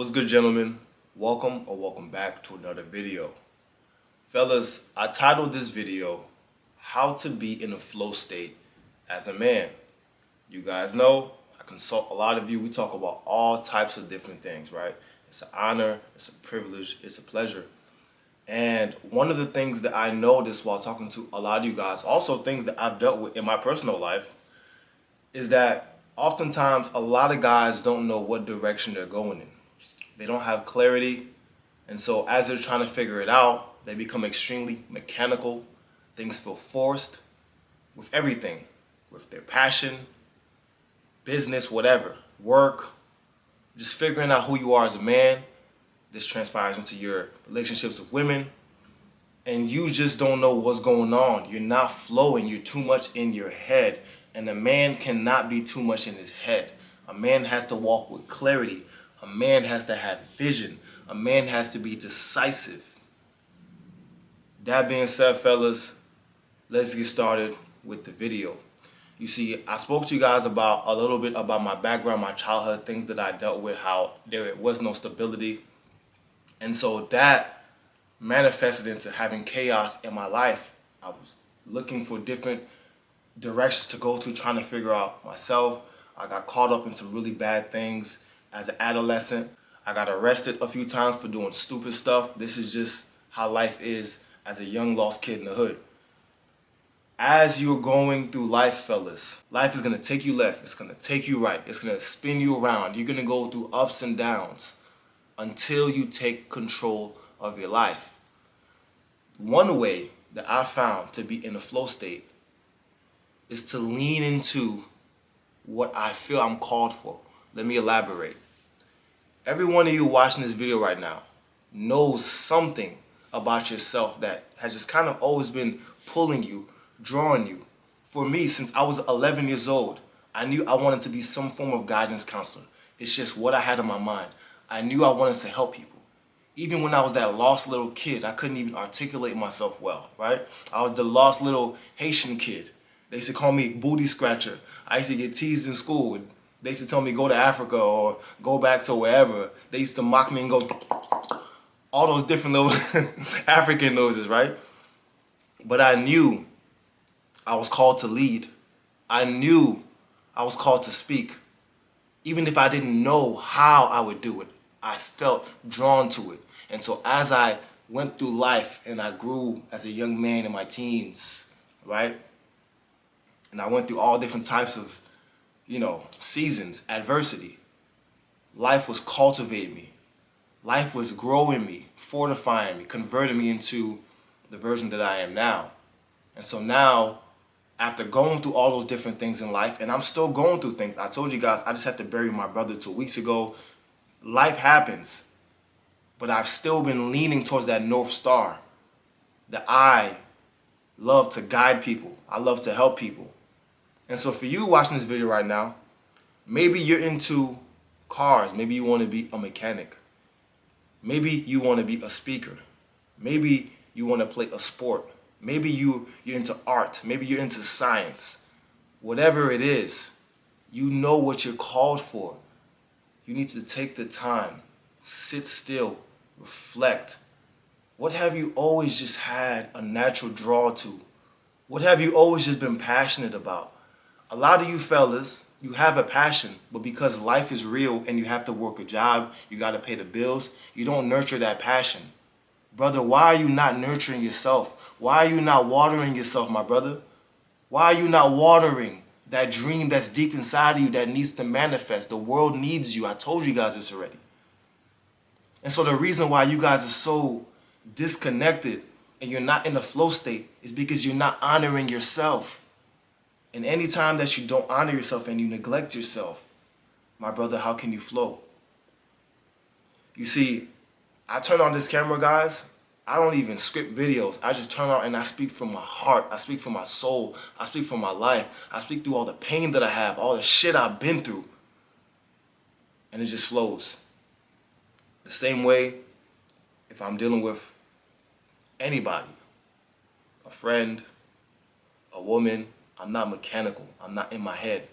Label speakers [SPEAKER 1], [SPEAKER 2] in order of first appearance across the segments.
[SPEAKER 1] What's good, gentlemen? Welcome back to another video. Fellas, I titled this video, How to Be in a Flow State as a Man. You guys know, I consult a lot of you. We talk about all types of different things, right? It's an honor, it's a privilege, it's a pleasure. And one of the things that I noticed while talking to a lot of you guys, also things that I've dealt with in my personal life, is that oftentimes a lot of guys don't know what direction they're going in. They don't have clarity, and so as they're trying to figure it out, they become extremely mechanical. Things feel forced with everything, with their passion, business, whatever, work, just figuring out who you are as a man. This transpires into your relationships with women, and you just don't know what's going on. You're not flowing. You're too much in your head, and a man cannot be too much in his head. A man has to walk with clarity. A man has to have vision. A man has to be decisive. That being said, fellas, let's get started with the video. You see, I spoke to you guys about a little bit about my background, my childhood, things that I dealt with, how there was no stability. And so that manifested into having chaos in my life. I was looking for different directions to go to, trying to figure out myself. I got caught up in some really bad things as an adolescent. I got arrested a few times for doing stupid stuff. This is just how life is as a young lost kid in the hood. As you're going through life, fellas, life is going to take you left. It's going to take you right. It's going to spin you around. You're going to go through ups and downs until you take control of your life. One way that I found to be in a flow state is to lean into what I feel I'm called for. Let me elaborate. Every one of you watching this video right now knows something about yourself that has just kind of always been pulling you, drawing you. For me, since I was 11 years old, I knew I wanted to be some form of guidance counselor. It's just what I had in my mind. I knew I wanted to help people. Even when I was that lost little kid, I couldn't even articulate myself well, right? I was the lost little Haitian kid. They used to call me booty scratcher. I used to get teased in school. They used to tell me go to Africa or go back to wherever. They used to mock me and go all those different little African noises, right? But I knew I was called to lead. I knew I was called to speak. Even if I didn't know how I would do it, I felt drawn to it. And so as I went through life and I grew as a young man in my teens, right? And I went through all different types of, seasons, adversity. Life was cultivating me. Life was growing me, fortifying me, converting me into the version that I am now. And so now, after going through all those different things in life, and I'm still going through things. I told you guys, I just had to bury my brother 2 weeks ago. Life happens, but I've still been leaning towards that North Star, that I love to guide people. I love to help people. And so for you watching this video right now, maybe you're into cars. Maybe you want to be a mechanic. Maybe you want to be a speaker. Maybe you want to play a sport. Maybe you're into art. Maybe you're into science. Whatever it is, you know what you're called for. You need to take the time, sit still, reflect. What have you always just had a natural draw to? What have you always just been passionate about? A lot of you fellas, you have a passion, but because life is real and you have to work a job, you got to pay the bills, you don't nurture that passion. Brother, why are you not nurturing yourself? Why are you not watering yourself, my brother? Why are you not watering that dream that's deep inside of you that needs to manifest? The world needs you. I told you guys this already. And so the reason why you guys are so disconnected and you're not in the flow state is because you're not honoring yourself. And any time that you don't honor yourself and you neglect yourself, my brother, how can you flow? You see, I turn on this camera, guys. I don't even script videos. I just turn on and I speak from my heart. I speak from my soul. I speak from my life. I speak through all the pain that I have, all the shit I've been through. And it just flows. The same way if I'm dealing with anybody, a friend, a woman, I'm not mechanical. I'm not in my head.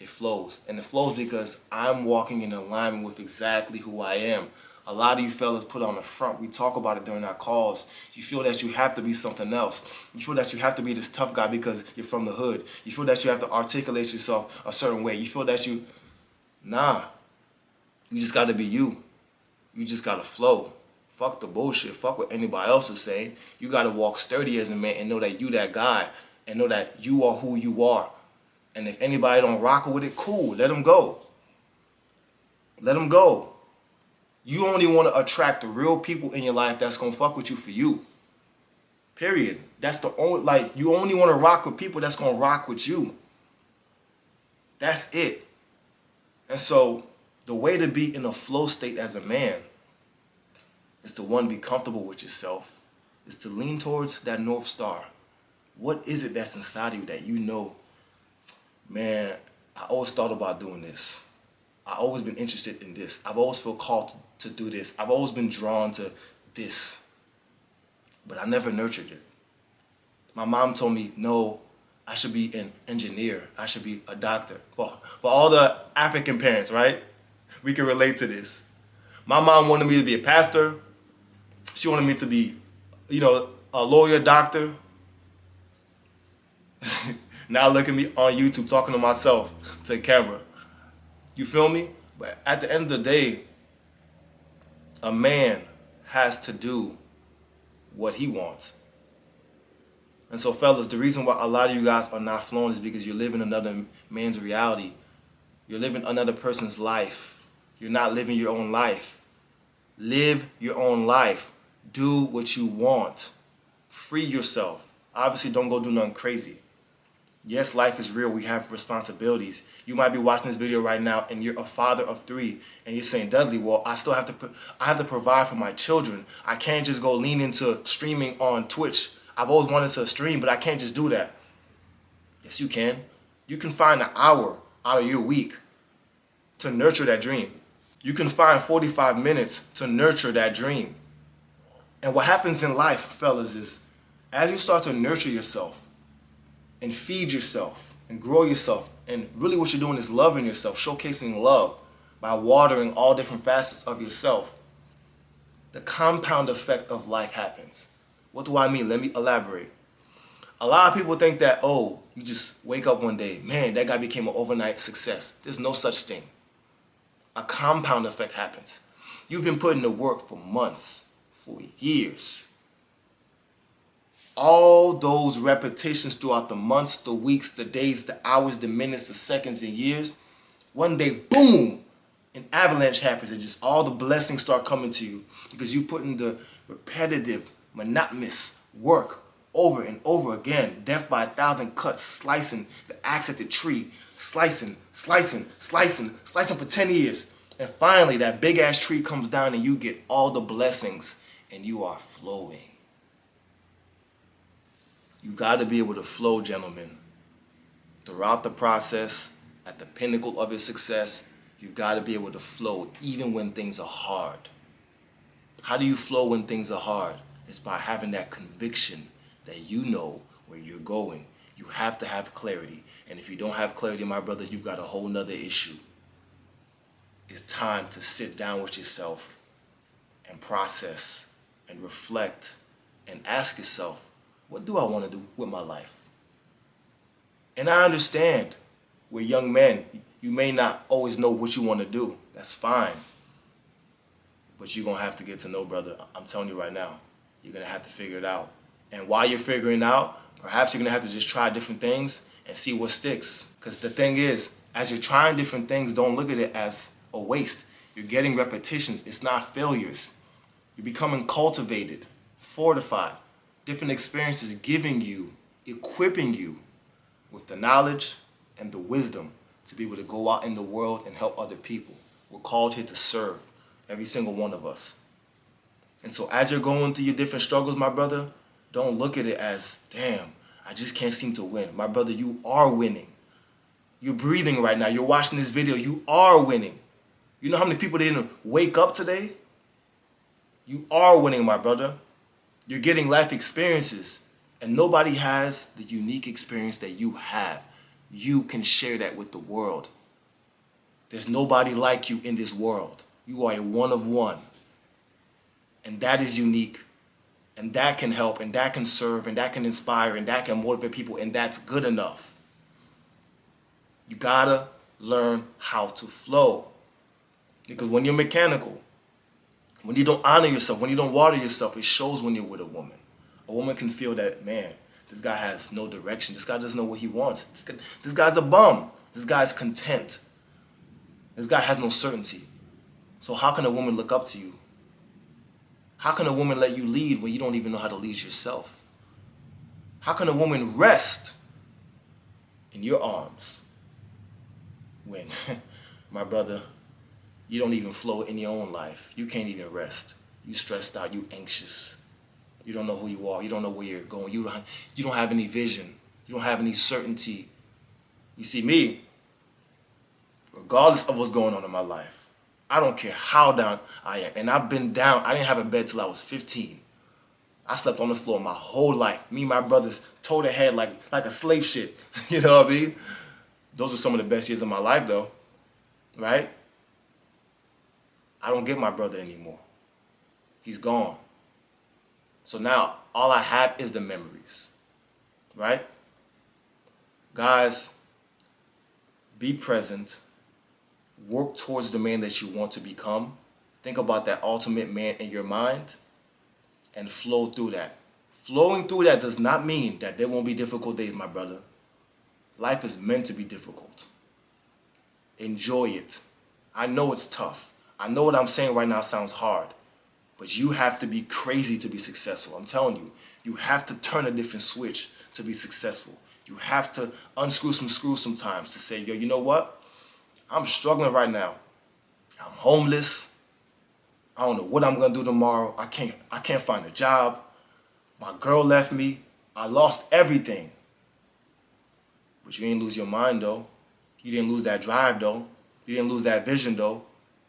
[SPEAKER 1] it flows. And it flows because I'm walking in alignment with exactly who I am. A lot of you fellas put on the front. We talk about it during our calls. You feel that you have to be something else. You feel that you have to be this tough guy because you're from the hood. You feel that you have to articulate yourself a certain way. You feel that nah. You just got to be you. You just got to flow. Fuck the bullshit. Fuck what anybody else is saying. You got to walk sturdy as a man and know that you that guy and know that you are who you are. And if anybody don't rock with it, cool. Let them go. Let them go. You only want to attract the real people in your life that's going to fuck with you for you. Period. That's the only, you only want to rock with people that's going to rock with you. That's it. And so the way to be in a flow state as a man is to, one, be comfortable with yourself, is to lean towards that North Star. What is it that's inside of you that you know, man, I always thought about doing this. I've always been interested in this. I've always felt called to do this. I've always been drawn to this. But I never nurtured it. My mom told me, no, I should be an engineer. I should be a doctor. For all the African parents, right? We can relate to this. My mom wanted me to be a pastor. She wanted me to be, a lawyer, doctor. Now look at me on YouTube talking to myself to the camera. You feel me? But at the end of the day, a man has to do what he wants. And so, fellas, the reason why a lot of you guys are not flowing is because you're living another man's reality. You're living another person's life. You're not living your own life. Live your own life. Do what you want. Free yourself. Obviously, don't go do nothing crazy. Yes, life is real. We have responsibilities. You might be watching this video right now and you're a father of 3 and you're saying, Dudley, well, I have to provide for my children. I can't just go lean into streaming on Twitch. I've always wanted to stream, but I can't just do that. Yes, you can. You can find an hour out of your week to nurture that dream. You can find 45 minutes to nurture that dream. And what happens in life, fellas, is as you start to nurture yourself, and feed yourself and grow yourself. And really what you're doing is loving yourself, showcasing love by watering all different facets of yourself. The compound effect of life happens. What do I mean? Let me elaborate. A lot of people think that, oh, you just wake up one day, man, that guy became an overnight success. There's no such thing. A compound effect happens. You've been putting to work for months, for years. All those repetitions throughout the months, the weeks, the days, the hours, the minutes, the seconds, and years, one day, boom, an avalanche happens and just all the blessings start coming to you because you put in the repetitive, monotonous work over and over again, death by 1,000 cuts, slicing the axe at the tree, slicing for 10 years. And finally, that big-ass tree comes down and you get all the blessings and you are flowing. You got to be able to flow, gentlemen. Throughout the process, at the pinnacle of your success, you've got to be able to flow even when things are hard. How do you flow when things are hard? It's by having that conviction that you know where you're going. You have to have clarity. And if you don't have clarity, my brother, you've got a whole nother issue. It's time to sit down with yourself and process and reflect and ask yourself, what do I want to do with my life? And I understand we're young men. You may not always know what you want to do. That's fine. But you're going to have to get to know, brother. I'm telling you right now, you're going to have to figure it out. And while you're figuring it out, perhaps you're going to have to just try different things and see what sticks. Because the thing is, as you're trying different things, don't look at it as a waste. You're getting repetitions. It's not failures. You're becoming cultivated, fortified. Different experiences giving you, equipping you with the knowledge and the wisdom to be able to go out in the world and help other people. We're called here to serve, every single one of us. And so as you're going through your different struggles, my brother, don't look at it as, damn, I just can't seem to win. My brother, you are winning. You're breathing right now. You're watching this video. You are winning. You know how many people didn't wake up today? You are winning, my brother. You're getting life experiences, and nobody has the unique experience that you have. you can share that with the world. There's nobody like you in this world. You are a one of one. And that is unique. And that can help, and that can serve, and that can inspire, and that can motivate people, and that's good enough. You gotta learn how to flow. Because when you're mechanical, when you don't honor yourself, when you don't water yourself, it shows when you're with a woman. A woman can feel that, man, this guy has no direction. This guy doesn't know what he wants. This guy's a bum. This guy's content. This guy has no certainty. So how can a woman look up to you? How can a woman let you lead when you don't even know how to lead yourself? How can a woman rest in your arms when, my brother, you don't even flow in your own life? You can't even rest. You stressed out. You anxious. You don't know who you are. You don't know where you're going. You don't have any vision. You don't have any certainty. You see, me, regardless of what's going on in my life, I don't care how down I am. And I've been down. I didn't have a bed till I was 15. I slept on the floor my whole life. Me and my brothers towed ahead like a slave ship. You know what I mean? Those were some of the best years of my life, though. Right? I don't get my brother anymore. He's gone. So now all I have is the memories. Right? Guys, be present. Work towards the man that you want to become. Think about that ultimate man in your mind and flow through that. Flowing through that does not mean that there won't be difficult days, my brother. Life is meant to be difficult. Enjoy it. I know it's tough. I know what I'm saying right now sounds hard, but you have to be crazy to be successful. I'm telling you, you have to turn a different switch to be successful. You have to unscrew some screws sometimes to say, yo, you know what? I'm struggling right now. I'm homeless. I don't know what I'm gonna do tomorrow. I can't find a job. My girl left me. I lost everything. But you didn't lose your mind though. You didn't lose that drive though. You didn't lose that vision though.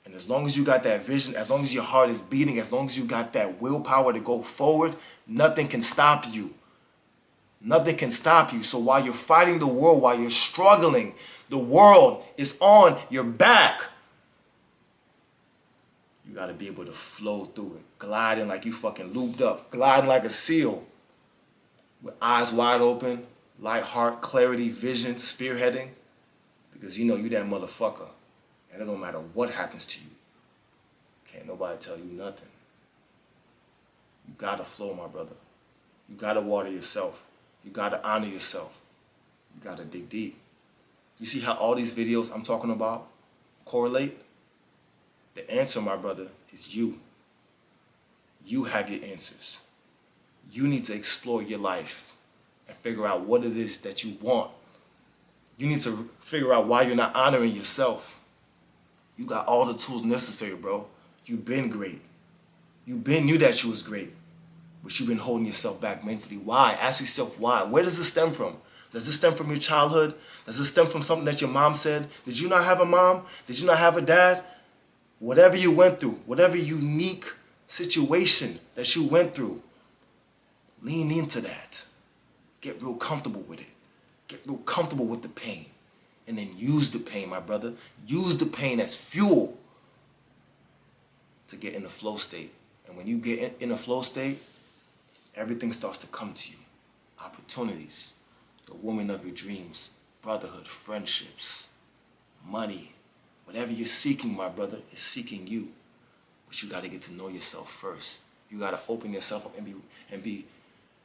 [SPEAKER 1] And as long as you got that vision, as long as your heart is beating, as long as you got that willpower to go forward, nothing can stop you. Nothing can stop you. So while you're fighting the world, while you're struggling, the world is on your back. You got to be able to flow through it. Gliding like you fucking looped up. Gliding like a seal. With eyes wide open, light heart, clarity, vision, spearheading. Because you know you that motherfucker. And it don't matter what happens to you. Can't nobody tell you nothing. You got to flow, my brother. You got to water yourself. You got to honor yourself. You got to dig deep. You see how all these videos I'm talking about correlate? The answer, my brother, is you. You have your answers. You need to explore your life and figure out what it is that you want. You need to figure out why you're not honoring yourself. You got all the tools necessary, bro. You've been great. You knew that you was great, but you've been holding yourself back mentally. Why? Ask yourself why. Where does this stem from? Does this stem from your childhood? Does this stem from something that your mom said? Did you not have a mom? Did you not have a dad? Whatever you went through, whatever unique situation that you went through, lean into that. Get real comfortable with it. Get real comfortable with the pain. And then use the pain, my brother. Use the pain as fuel to get in the flow state. And when you get in a flow state, everything starts to come to you. Opportunities. The woman of your dreams, brotherhood, friendships, money, whatever you're seeking, my brother, is seeking you. But you got to get to know yourself first. You got to open yourself up and be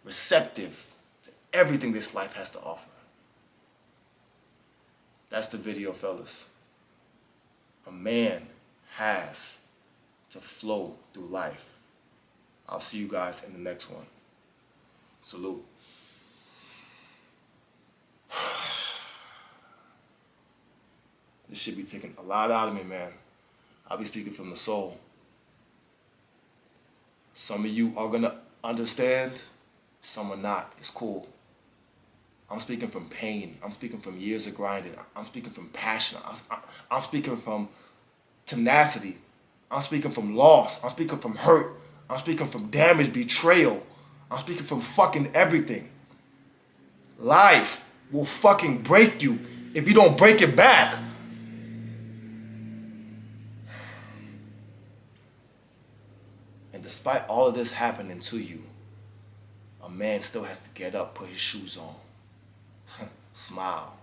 [SPEAKER 1] receptive to everything this life has to offer. That's the video, fellas. A man has to flow through life. I'll see you guys in the next one. Salute. This should be taking a lot out of me, man. I'll be speaking from the soul. Some of you are going to understand, some are not. It's cool. I'm speaking from pain. I'm speaking from years of grinding. I'm speaking from passion. I'm speaking from tenacity. I'm speaking from loss. I'm speaking from hurt. I'm speaking from damage, betrayal. I'm speaking from fucking everything. Life will fucking break you if you don't break it back. And despite all of this happening to you, a man still has to get up, put his shoes on, smile,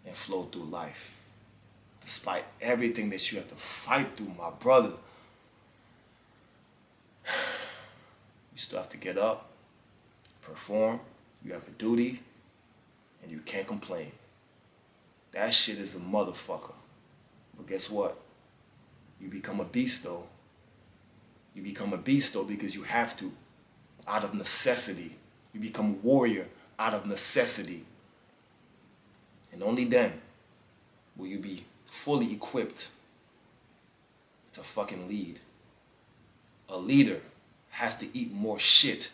[SPEAKER 1] and flow through life. Despite everything that you have to fight through, my brother, you still have to get up, perform, you have a duty, and you can't complain. That shit is a motherfucker. But guess what? You become a beast though. You become a beast though because you have to, out of necessity. You become a warrior out of necessity. And only then will you be fully equipped to fucking lead. A leader has to eat more shit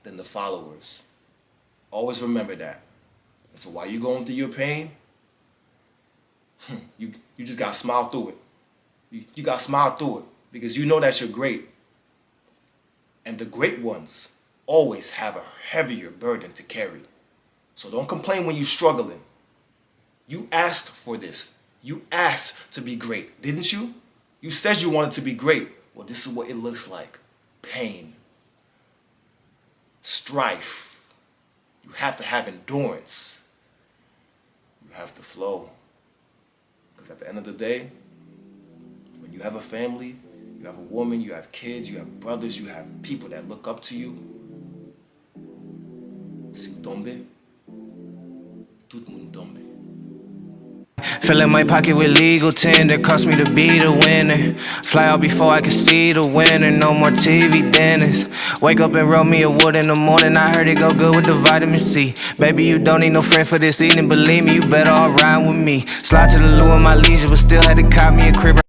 [SPEAKER 1] than the followers. Always remember that. And so while you're going through your pain, you just gotta smile through it. You gotta smile through it because you know that you're great. And the great ones always have a heavier burden to carry. So don't complain when you're struggling. You asked for this. You asked to be great, didn't you? You said you wanted to be great. Well, this is what it looks like. Pain. Strife. You have to have endurance. You have to flow. Because at the end of the day, when you have a family, you have a woman, you have kids, you have brothers, you have people that look up to you. Si vous tombez, tout le monde tombe.
[SPEAKER 2] Fill in my pocket with legal tender, cost me to be the winner. Fly out before I can see the winner, no more TV dinners. Wake up and roll me a wood in the morning, I heard it go good with the vitamin C. Baby, you don't need no friend for this evening, believe me, you better all ride with me. Slide to the loo in my leisure, but still had to cop me a crib.